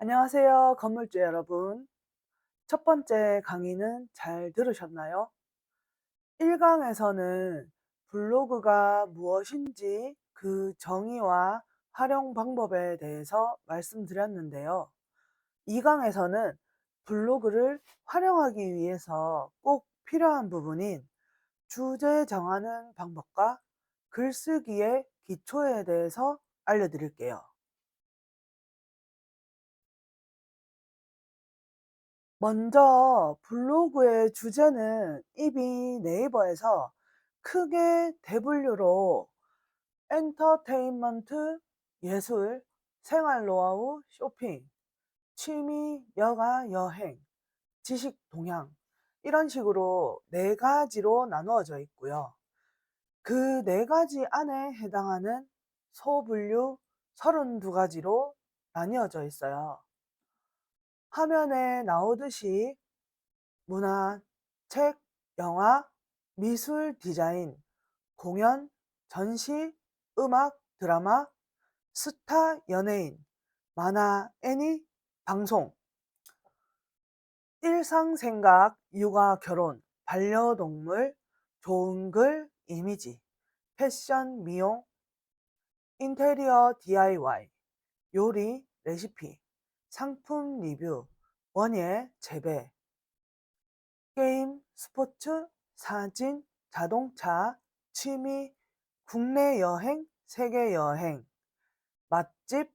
안녕하세요, 건물주 여러분. 첫 번째 강의는 잘 들으셨나요? 1강에서는 블로그가 무엇인지 그 정의와 활용 방법에 대해서 말씀드렸는데요. 2강에서는 블로그를 활용하기 위해서 꼭 필요한 부분인 주제 정하는 방법과 글쓰기의 기초에 대해서 알려드릴게요. 먼저 블로그의 주제는 이미 네이버에서 크게 대분류로 엔터테인먼트, 예술, 생활 노하우, 쇼핑, 취미, 여가, 여행, 지식 동향 이런 식으로 네 가지로 나누어져 있고요. 그 네 가지 안에 해당하는 소분류 32가지로 나뉘어져 있어요. 화면에 나오듯이 문화, 책, 영화, 미술, 디자인, 공연, 전시, 음악, 드라마, 스타, 연예인, 만화, 애니, 방송, 일상생각, 육아, 결혼, 반려동물, 좋은 글, 이미지, 패션, 미용, 인테리어, DIY, 요리, 레시피, 상품 리뷰, 원예, 재배, 게임, 스포츠, 사진, 자동차, 취미, 국내 여행, 세계 여행, 맛집,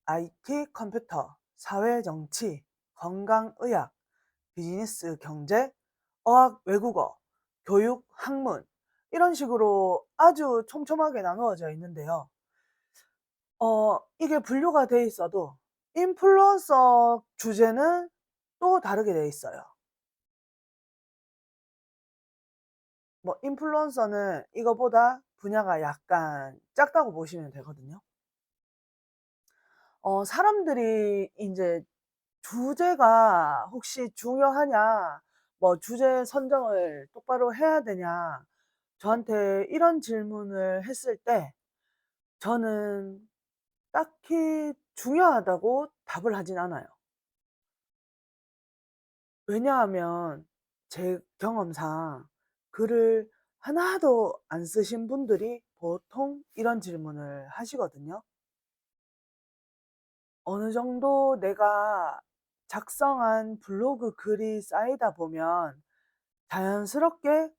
IT, 컴퓨터, 사회 정치, 건강 의학, 비즈니스 경제, 어학 외국어, 교육 학문 이런 식으로 아주 촘촘하게 나누어져 있는데요. 이게 분류가 돼 있어도 인플루언서 주제는 또 다르게 돼 있어요. 뭐 인플루언서는 이거보다 분야가 약간 작다고 보시면 되거든요. 사람들이 인제 "주제가 혹시 중요하냐? 뭐 주제 선정을 똑바로 해야 되냐?" 저한테 이런 질문을 했을 때 저는 딱히 중요하다고 답을 하진 않아요. 왜냐하면 제 경험상 글을 하나도 안 쓰신 분들이 보통 이런 질문을 하시거든요. 어느 정도 내가 작성한 블로그 글이 쌓이다 보면 자연스럽게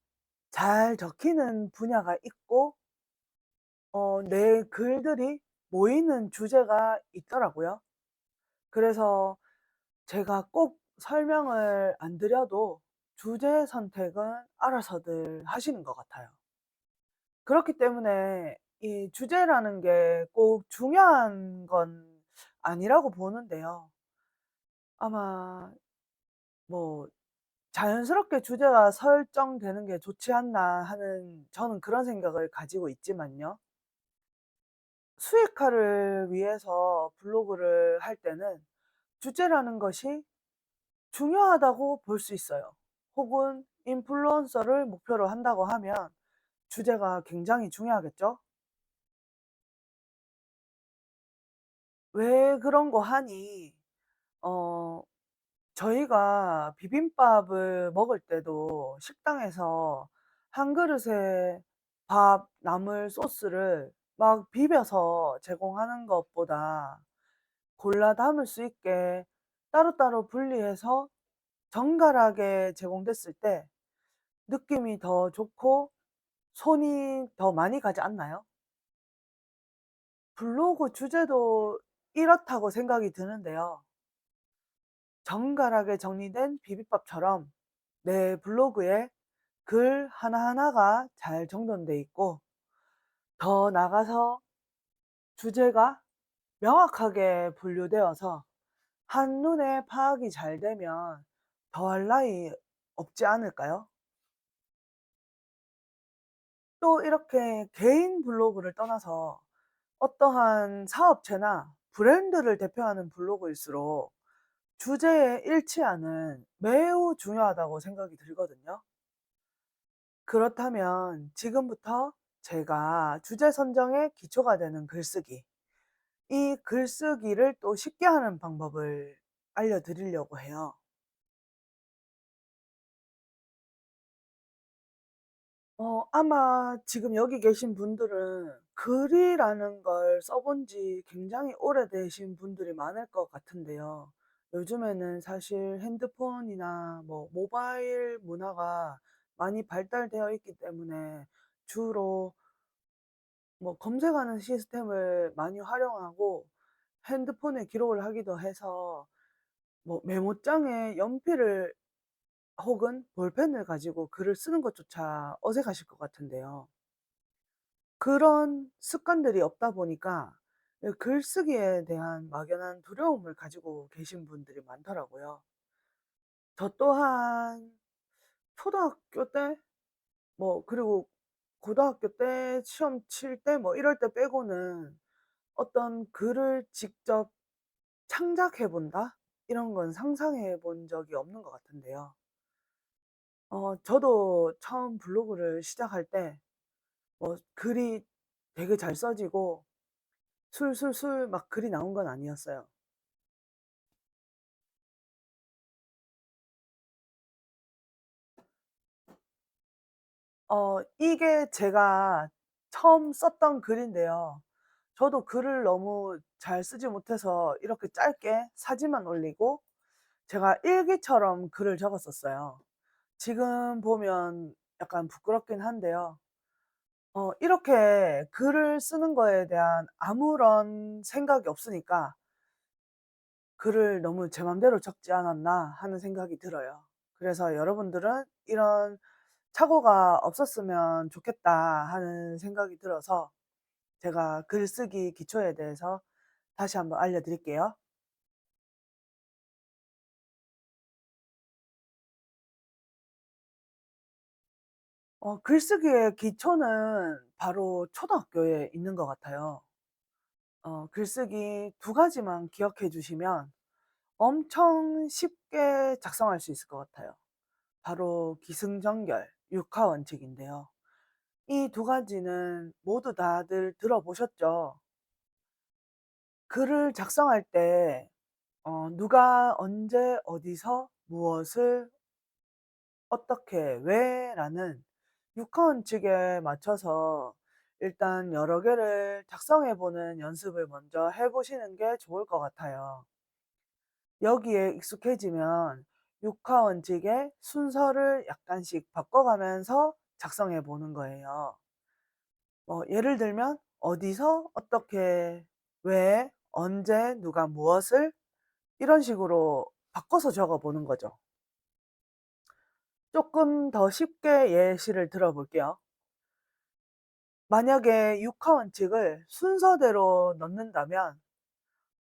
잘 적히는 분야가 있고 내 글들이 모이는 주제가 있더라고요. 그래서 제가 꼭 설명을 안 드려도 주제 선택은 알아서들 하시는 것 같아요. 그렇기 때문에 이 주제라는 게 꼭 중요한 건 아니라고 보는데요. 아마 뭐 '자연스럽게 주제가 설정되는 게 좋지 않나.' 하는 저는 그런 생각을 가지고 있지만요. 수익화를 위해서 블로그를 할 때는 주제라는 것이 중요하다고 볼 수 있어요. 혹은 인플루언서를 목표로 한다고 하면 주제가 굉장히 중요하겠죠? 왜 그런 거 하니 어 저희가 비빔밥을 먹을 때도 식당에서 한 그릇에 밥 남을 소스를 막 비벼서 제공하는 것보다 골라 담을 수 있게 따로따로 분리해서 정갈하게 제공됐을 때 느낌이 더 좋고 손이 더 많이 가지 않나요? 블로그 주제도 이렇다고 생각이 드는데요. 정갈하게 정리된 비빔밥처럼 내 블로그에 글 하나하나가 잘 정돈돼 있고 더 나아가서 주제가 명확하게 분류되어서 한눈에 파악이 잘 되면 더할 나위 없지 않을까요? 또 이렇게 개인 블로그를 떠나서 어떠한 사업체나 브랜드를 대표하는 블로그일수록 주제에 일치하는 매우 중요하다고 생각이 들거든요. 그렇다면 지금부터 제가 주제 선정에 기초가 되는 글쓰기, 이 글쓰기를 또 쉽게 하는 방법을 알려드리려고 해요. 아마 지금 여기 계신 분들은 글이라는 걸 써본 지 굉장히 오래되신 분들이 많을 것 같은데요. 요즘에는 사실 핸드폰이나 뭐 모바일 문화가 많이 발달되어 있기 때문에 주로 뭐 검색하는 시스템을 많이 활용하고 핸드폰에 기록을 하기도 해서 뭐 메모장에 연필을 혹은 볼펜을 가지고 글을 쓰는 것조차 어색하실 것 같은데요. 그런 습관들이 없다 보니까 글쓰기에 대한 막연한 두려움을 가지고 계신 분들이 많더라고요. 저 또한 초등학교 때 그리고 고등학교 때 시험 칠 때 이럴 때 빼고는 어떤 글을 직접 창작해 본다? 이런 건 상상해 본 적이 없는 것 같은데요. 저도 처음 블로그를 시작할 때 글이 되게 잘 써지고 술술술 막 글이 나온 건 아니었어요. 이게 제가 처음 썼던 글인데요. 저도 글을 너무 잘 쓰지 못해서 이렇게 짧게 사진만 올리고 제가 일기처럼 글을 적었었어요. 지금 보면 약간 부끄럽긴 한데요. 이렇게 글을 쓰는 거에 대한 아무런 생각이 없으니까 '글을 너무 제 맘대로 적지 않았나.' 하는 생각이 들어요. 그래서 여러분들은 이런 '착오가 없었으면 좋겠다.' 하는 생각이 들어서 제가 글쓰기 기초에 대해서 다시 한번 알려드릴게요. 글쓰기의 기초는 바로 초등학교에 있는 것 같아요. 글쓰기 두 가지만 기억해 주시면 엄청 쉽게 작성할 수 있을 것 같아요. 바로 기승전결, 육하 원칙인데요. 이 두 가지는 모두 다들 들어보셨죠? 글을 작성할 때 누가 언제 어디서 무엇을 어떻게 왜라는 육하 원칙에 맞춰서 일단 여러 개를 작성해 보는 연습을 먼저 해 보시는 게 좋을 것 같아요. 여기에 익숙해지면 육하 원칙의 순서를 약간씩 바꿔가면서 작성해 보는 거예요. 예를 들면 어디서 어떻게 왜 언제 누가 무엇을 이런 식으로 바꿔서 적어 보는 거죠. 조금 더 쉽게 예시를 들어 볼게요. 만약에 육하 원칙을 순서대로 넣는다면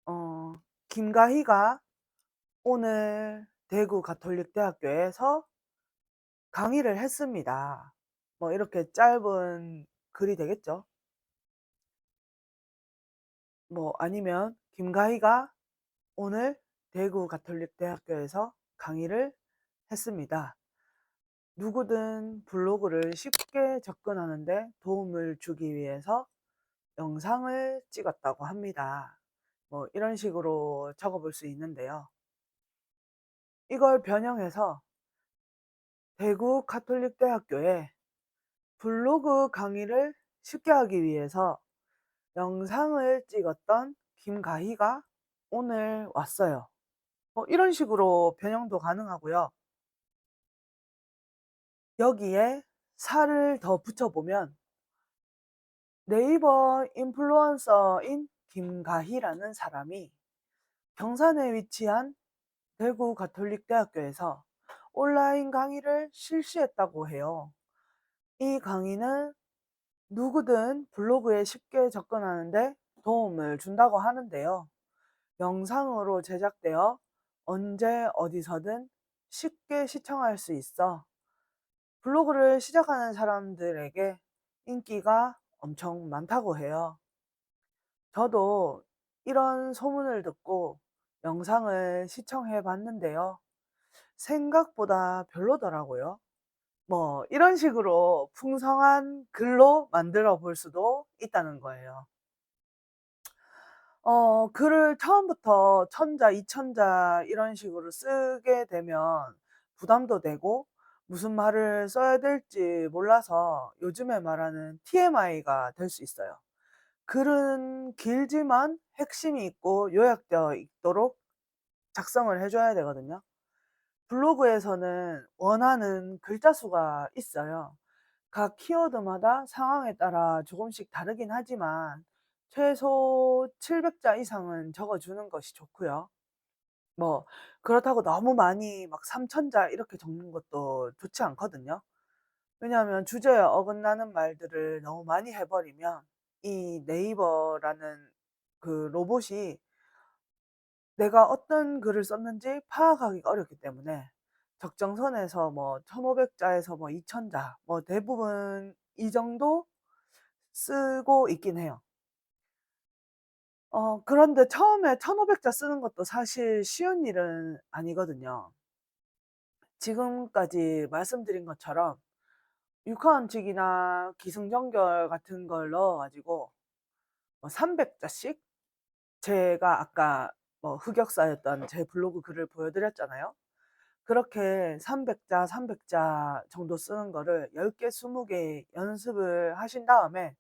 어 김가희가 오늘 대구 가톨릭대학교에서 강의를 했습니다. 이렇게 짧은 글이 되겠죠. 아니면 김가희가 오늘 대구 가톨릭대학교에서 강의를 했습니다. 누구든 블로그를 쉽게 접근하는 데 도움을 주기 위해서 영상을 찍었다고 합니다. 이런 식으로 적어 볼 수 있는데요. 이걸 변형해서 대구 가톨릭대학교에 블로그 강의를 쉽게 하기 위해서 영상을 찍었던 김가희가 오늘 왔어요. 이런 식으로 변형도 가능하고요. 여기에 살을 더 붙여보면 네이버 인플루언서인 김가희라는 사람이 경산에 위치한 대구 가톨릭대학교에서 온라인 강의를 실시했다고 해요. 이 강의는 누구든 블로그에 쉽게 접근하는데 도움을 준다고 하는데요. 영상으로 제작되어 언제 어디서든 쉽게 시청할 수 있어 블로그를 시작하는 사람들에게 인기가 엄청 많다고 해요. 저도 이런 소문을 듣고 영상을 시청해 봤는데요. 생각보다 별로더라고요. 이런 식으로 풍성한 글로 만들어 볼 수도 있다는 거예요. 글을 처음부터 1000자, 2000자 이런 식으로 쓰게 되면 부담도 되고 무슨 말을 써야 될지 몰라서 요즘에 말하는 TMI가 될 수 있어요. 글은 길지만 핵심이 있고 요약되어 있도록 작성을 해 줘야 되거든요. 블로그에서는 원하는 글자 수가 있어요. 각 키워드마다 상황에 따라 조금씩 다르긴 하지만 최소 700자 이상은 적어 주는 것이 좋고요. 뭐 그렇다고 너무 많이 막 3000자 이렇게 적는 것도 좋지 않거든요. 왜냐하면 주제에 어긋나는 말들을 너무 많이 해 버리면 이 네이버라는 그 로봇이 내가 어떤 글을 썼는지 파악하기가 어렵기 때문에 적정선에서 뭐 1500자에서 뭐 2000자 뭐 대부분 이 정도 쓰고 있긴 해요. 그런데 처음에 1500자 쓰는 것도 사실 쉬운 일은 아니거든요. 지금까지 말씀드린 것처럼 육하원칙이나 기승전결 같은 걸 넣어 가지고 뭐 300자씩 제가 아까 뭐 흑역사였던 제 블로그 글을 보여 드렸잖아요. 그렇게 300자, 300자 정도 쓰는 거를 10 개, 20개 연습을 하신 다음에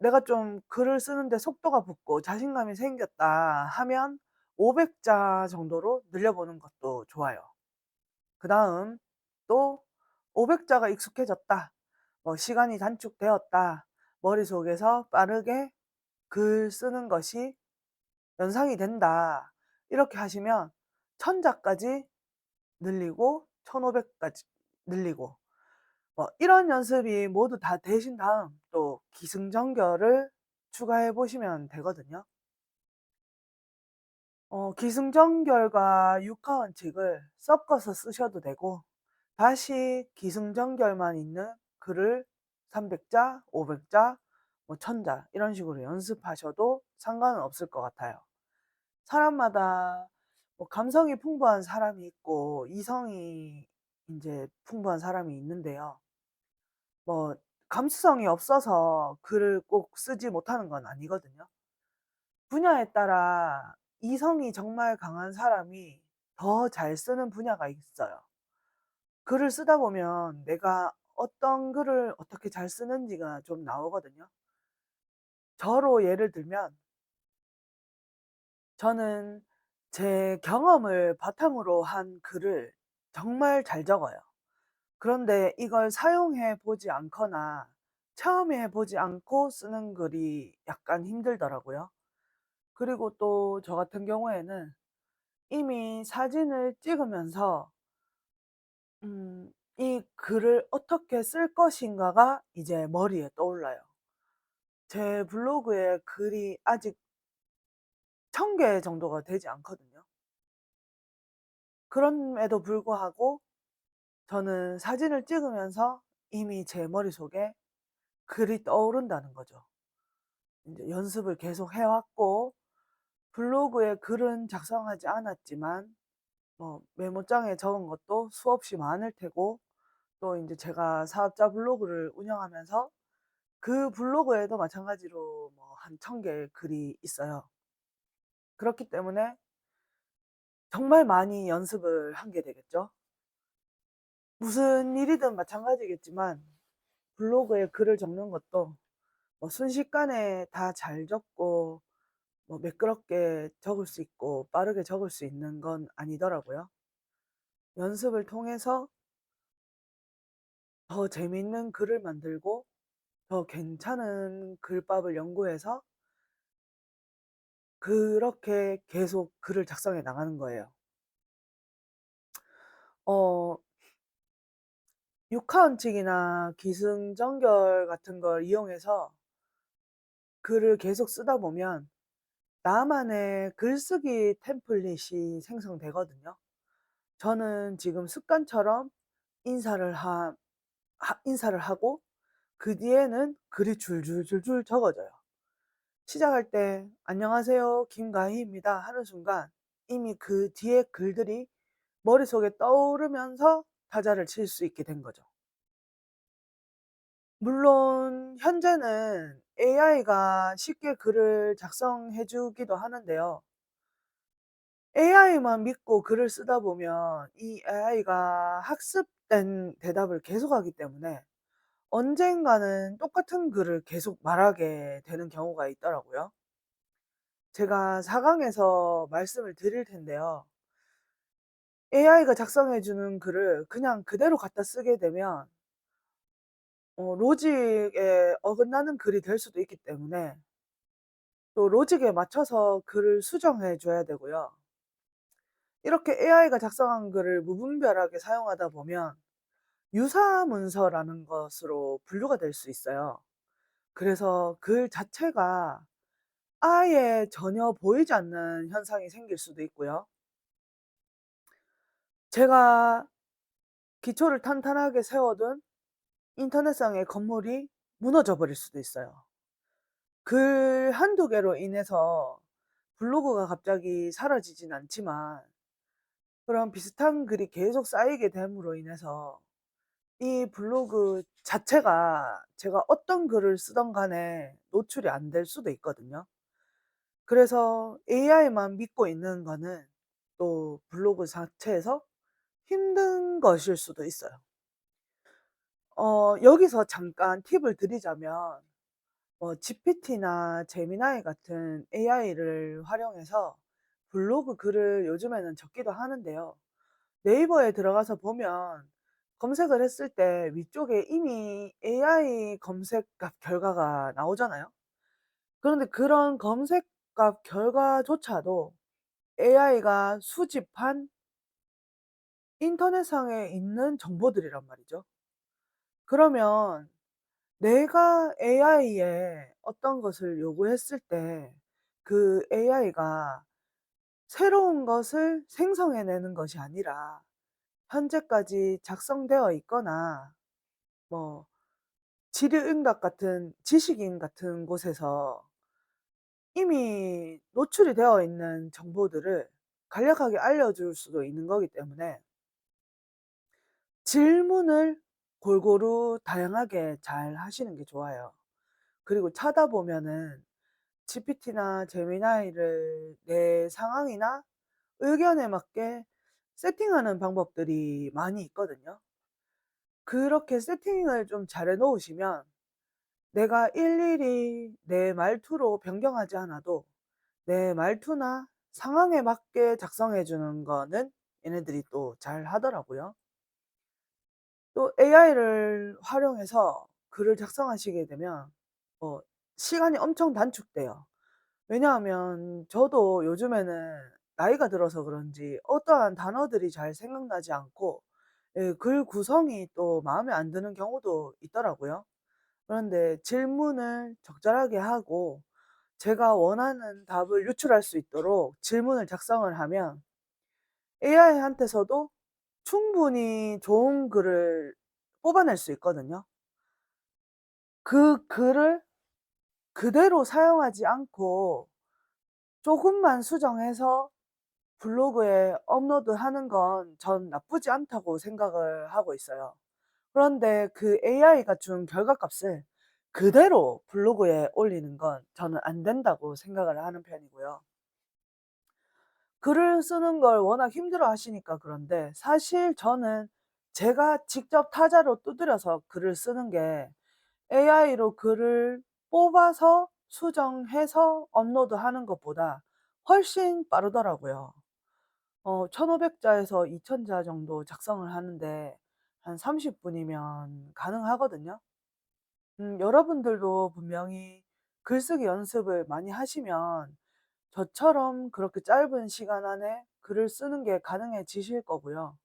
내가 좀 글을 쓰는데 속도가 붙고 자신감이 생겼다 하면 500자 정도로 늘려보는 것도 좋아요. 그다음 또 500자가 익숙해졌다. 뭐 시간이 단축되었다. 머릿속에서 빠르게 글 쓰는 것이 연상이 된다. 이렇게 하시면 1000자까지 늘리고 1500까지 늘리고 뭐 이런 연습이 모두 다 되신 다음 또 기승전결을 추가해 보시면 되거든요. 기승전결과 육하원칙을 섞어서 쓰셔도 되고 다시 기승전결만 있는 글을 300자, 500자, 뭐 1000자 이런 식으로 연습하셔도 상관은 없을 것 같아요. 사람마다 뭐 감성이 풍부한 사람이 있고 이성이 인제 풍부한 사람이 있는데요. 뭐 감수성이 없어서 글을 꼭 쓰지 못하는 건 아니거든요. 분야에 따라 이성이 정말 강한 사람이 더 잘 쓰는 분야가 있어요. 글을 쓰다 보면 내가 어떤 글을 어떻게 잘 쓰는지가 좀 나오거든요. 저로 예를 들면 저는 제 경험을 바탕으로 한 글을 정말 잘 적어요. 그런데 이걸 사용해 보지 않거나 체험해 보지 않고 쓰는 글이 약간 힘들더라고요. 그리고 또 저 같은 경우에는 이미 사진을 찍으면서 이 글을 어떻게 쓸 것인가가 이제 머리에 떠올라요. 제 블로그에 글이 아직 1000개 정도가 되지 않거든요. 그럼에도 불구하고 저는 사진을 찍으면서 이미 제 머릿속에 글이 떠오른다는 거죠. 인제 연습을 계속 해 왔고 블로그에 글은 작성하지 않았지만 뭐 메모장에 적은 것도 수없이 많을 테고 또 인제 제가 사업자 블로그를 운영하면서 그 블로그에도 마찬가지로 뭐 한 1000개의 글이 있어요. 그렇기 때문에 정말 많이 연습을 한 게 되겠죠. 무슨 일이든 마찬가지겠지만 블로그에 글을 적는 것도 뭐 순식간에 다 잘 적고 뭐 매끄럽게 적을 수 있고 빠르게 적을 수 있는 건 아니더라고요. 연습을 통해서 더 재미있는 글을 만들고 더 괜찮은 글밥을 연구해서 그렇게 계속 글을 작성해 나가는 거예요. 어 육하원칙이나 기승전결 같은 걸 이용해서 글을 계속 쓰다 보면 나만의 글쓰기 템플릿이 생성되거든요. 저는 지금 습관처럼 인사를 하 하 인사를 하고 그 뒤에는 글이 줄줄줄줄 적어져요. 시작할 때 "안녕하세요. 김가희입니다." 하는 순간 이미 그 뒤에 글들이 머릿속에 떠오르면서 타자를 칠 수 있게 된 거죠. 물론 현재는 AI가 쉽게 글을 작성해 주기도 하는데요. AI만 믿고 글을 쓰다 보면 이 AI가 학습된 대답을 계속하기 때문에 언젠가는 똑같은 글을 계속 말하게 되는 경우가 있더라고요. 제가 4 강에서 말씀을 드릴 텐데요. AI가 작성해 주는 글을 그냥 그대로 갖다 쓰게 되면 로직에 어긋나는 글이 될 수도 있기 때문에 또 로직에 맞춰서 글을 수정해 줘야 되고요. 이렇게 AI가 작성한 글을 무분별하게 사용하다 보면 유사문서라는 것으로 분류가 될 수 있어요. 그래서 글 자체가 아예 전혀 보이지 않는 현상이 생길 수도 있고요. 제가 기초를 탄탄하게 세워둔 인터넷상의 건물이 무너져 버릴 수도 있어요. 글 한두 개로 인해서 블로그가 갑자기 사라지진 않지만 그런 비슷한 글이 계속 쌓이게 됨으로 인해서 이 블로그 자체가 제가 어떤 글을 쓰던 간에 노출이 안 될 수도 있거든요. 그래서 AI만 믿고 있는 거는 또 블로그 자체에서 힘든 것일 수도 있어요. 여기서 잠깐 팁을 드리자면 GPT나 제미나이 같은 AI를 활용해서 블로그 글을 요즘에는 적기도 하는데요. 네이버에 들어가서 보면 검색을 했을 때 위쪽에 이미 AI 검색값 결과가 나오잖아요. 그런데 그런 검색값 결과조차도 AI가 수집한 인터넷상에 있는 정보들이란 말이죠. 그러면 내가 AI에 어떤 것을 요구했을 때 그 AI가 새로운 것을 생성해내는 것이 아니라 현재까지 작성되어 있거나 뭐 질의응답 같은 지식인 같은 곳에서 이미 노출이 되어 있는 정보들을 간략하게 알려줄 수도 있는 거기 때문에 질문을 골고루 다양하게 잘 하시는 게 좋아요. 그리고 찾아보면은 GPT나 제미나이를 내 상황이나 의견에 맞게 세팅하는 방법들이 많이 있거든요. 그렇게 세팅을 좀 잘해 놓으시면 내가 일일이 내 말투로 변경하지 않아도 내 말투나 상황에 맞게 작성해 주는 거는 얘네들이 또 잘하더라고요. 또 AI를 활용해서 글을 작성하시게 되면 어 시간이 엄청 단축돼요. 왜냐하면 저도 요즘에는 나이가 들어서 그런지 어떠한 단어들이 잘 생각나지 않고 예 글 구성이 또 마음에 안 드는 경우도 있더라고요. 그런데 질문을 적절하게 하고 제가 원하는 답을 유출할 수 있도록 질문을 작성을 하면 AI한테서도 충분히 좋은 글을 뽑아낼 수 있거든요. 그 글을 그대로 사용하지 않고 조금만 수정해서 블로그에 업로드하는 건 전 나쁘지 않다고 생각을 하고 있어요. 그런데 그 AI가 준 결과값을 그대로 블로그에 올리는 건 저는 안 된다고 생각을 하는 편이고요. 글을 쓰는 걸 워낙 힘들어 하시니까 그런데 사실 저는 제가 직접 타자로 두드려서 글을 쓰는 게 AI로 글을 뽑아서 수정해서 업로드하는 것보다 훨씬 빠르더라고요. 1,500 자에서 2,000자 정도 작성을 하는데 한 30 분이면 가능하거든요. 여러분들도 분명히 글쓰기 연습을 많이 하시면 저처럼 그렇게 짧은 시간 안에 글을 쓰는 게 가능해지실 거고요.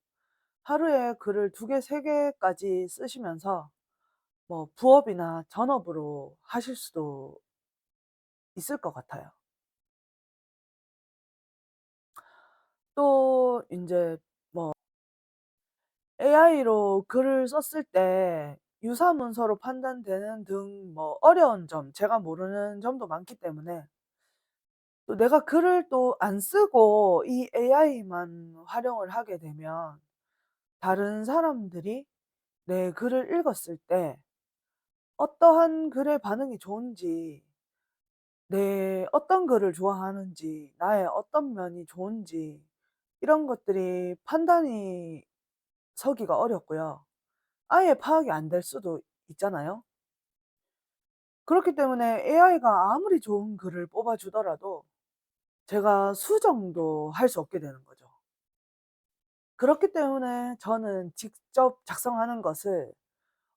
하루에 글을 2 개, 3 개까지 쓰시면서 뭐 부업이나 전업으로 하실 수도 있을 것 같아요. 또 인제 뭐 AI로 글을 썼을 때 유사 문서로 판단되는 등 뭐 어려운 점, 제가 모르는 점도 많기 때문에 또 내가 글을 또 안 쓰고 이 AI만 활용을 하게 되면 다른 사람들이 내 글을 읽었을 때 어떠한 글의 반응이 좋은지, 내 어떤 글을 좋아하는지, 나의 어떤 면이 좋은지 이런 것들이 판단이 서기가 어렵고요. 아예 파악이 안 될 수도 있잖아요. 그렇기 때문에 AI가 아무리 좋은 글을 뽑아 주더라도 제가 수정도 할 수 없게 되는 거죠. 그렇기 때문에 저는 직접 작성하는 것을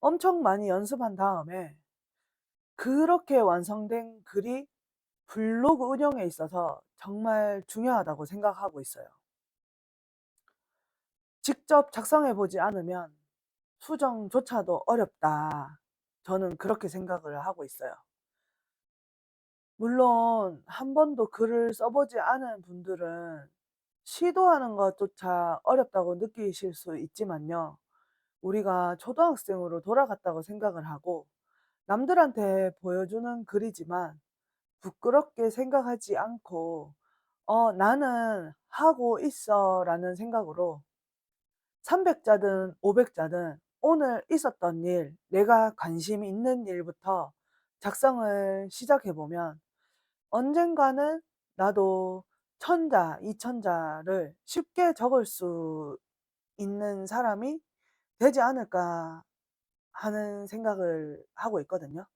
엄청 많이 연습한 다음에 그렇게 완성된 글이 블로그 운영에 있어서 정말 중요하다고 생각하고 있어요. 직접 작성해 보지 않으면 수정조차도 어렵다. 저는 그렇게 생각을 하고 있어요. 물론 한 번도 글을 써보지 않은 분들은 시도하는 것조차 어렵다고 느끼실 수 있지만요. 우리가 초등학생으로 돌아갔다고 생각을 하고 남들한테 보여주는 글이지만 부끄럽게 생각하지 않고 나는 하고 있어 라는 생각으로 300자든 500자든 오늘 있었던 일, 내가 관심 있는 일부터 작성을 시작해 보면 언젠가는 나도 1000자, 2000자를 쉽게 적을 수 있는 사람이 되지 않을까 하는 생각을 하고 있거든요.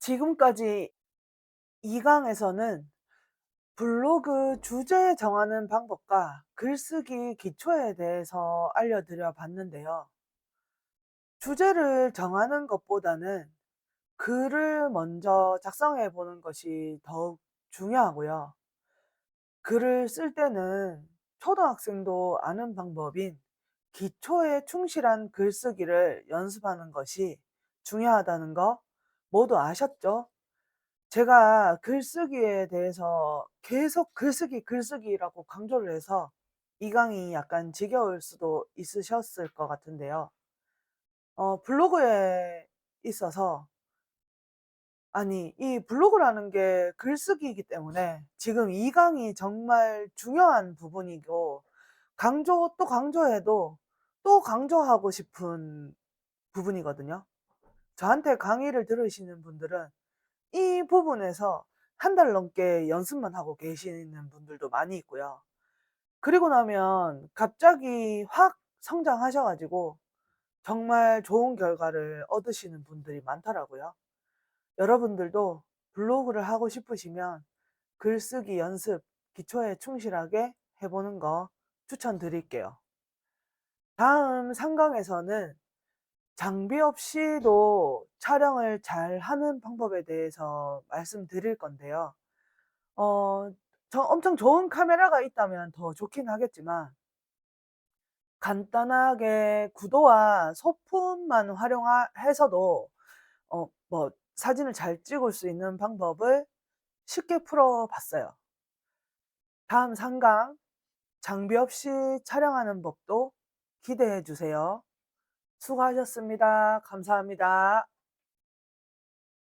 지금까지 2 강에서는 블로그 주제 정하는 방법과 글쓰기 기초에 대해서 알려드려 봤는데요. 주제를 정하는 것보다는 글을 먼저 작성해 보는 것이 더욱 중요하고요. 글을 쓸 때는 초등학생도 아는 방법인 기초에 충실한 글쓰기를 연습하는 것이 중요하다는 거 모두 아셨죠? 제가 글쓰기에 대해서 계속 글쓰기, 글쓰기라고 강조를 해서 이 강이 약간 지겨울 수도 있으셨을 것 같은데요. 블로그에 있어서 아니, 이 블로그라는 게 글쓰기이기 때문에 지금 이 강이 정말 중요한 부분이고, 강조 또 강조해도 또 강조하고 싶은 부분이거든요. 저한테 강의를 들으시는 분들은 이 부분에서 한 달 넘게 연습만 하고 계시는 분들도 많이 있고요. 그리고 나면 갑자기 확 성장하셔 가지고 정말 좋은 결과를 얻으시는 분들이 많더라고요. 여러분들도 블로그를 하고 싶으시면 글쓰기 연습, 기초에 충실하게 해보는 거 추천드릴게요. 다음 상강에서는 장비 없이도 촬영을 잘 하는 방법에 대해서 말씀드릴 건데요. 어, 엄청 좋은 카메라가 있다면 더 좋긴 하겠지만, 간단하게 구도와 소품만 활용해서도 사진을 잘 찍을 수 있는 방법을 쉽게 풀어봤어요. 다음 상강, 장비 없이 촬영하는 법도 기대해 주세요. 수고하셨습니다. 감사합니다.